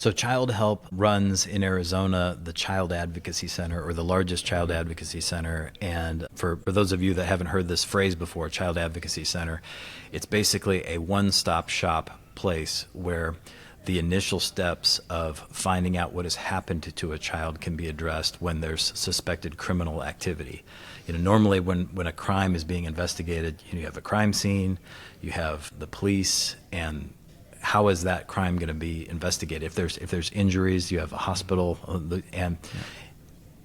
So Child Help runs in Arizona the Child Advocacy Center, or the largest child advocacy center. And for those of you that haven't heard this phrase before, Child Advocacy Center, it's basically a one-stop shop place where the initial steps of finding out what has happened to a child can be addressed when there's suspected criminal activity. Normally when a crime is being investigated, you have a crime scene, you have the police, and how is that crime going to be investigated? If there's injuries, you have a hospital, and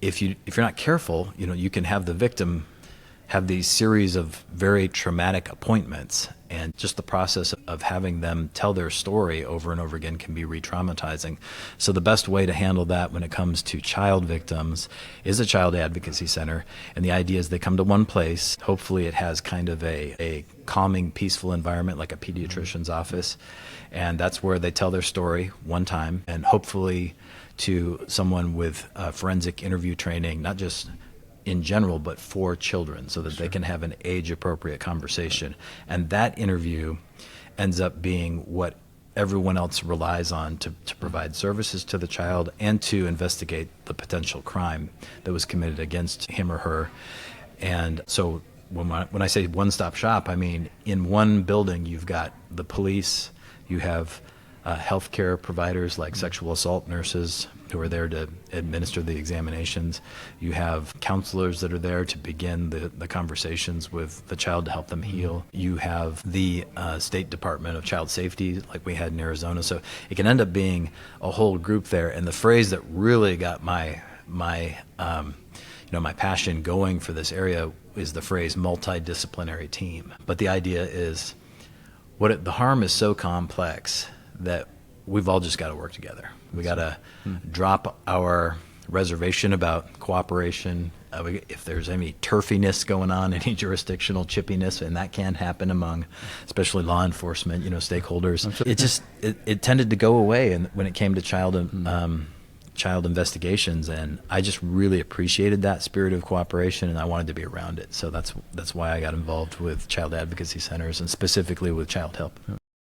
if you're not careful, you can have the victim have these series of very traumatic appointments, and just the process of having them tell their story over and over again can be re-traumatizing. So the best way to handle that when it comes to child victims is a child advocacy center, and the idea is they come to one place. Hopefully it has kind of a calming, peaceful environment like a pediatrician's office, and that's where they tell their story one time, and hopefully to someone with forensic interview training, not just in general, but for children, so that they can have an age-appropriate conversation. And that interview ends up being what everyone else relies on to provide services to the child and to investigate the potential crime that was committed against him or her. And so when I say one-stop shop, I mean in one building you've got the police, you have healthcare providers like sexual assault nurses who are there to administer the examinations. You have counselors that are there to begin the conversations with the child to help them heal. You have the State Department of Child Safety like we had in Arizona. So it can end up being a whole group there. And the phrase that really got my passion going for this area is the phrase multidisciplinary team. But the idea is the harm is so complex that we've all just got to work together. We got to drop our reservation about cooperation. If there's any turfiness going on, any jurisdictional chippiness, and that can happen among especially law enforcement, stakeholders. It tended to go away and when it came to child investigations, and I just really appreciated that spirit of cooperation, and I wanted to be around it. So that's why I got involved with child advocacy centers and specifically with Child Help.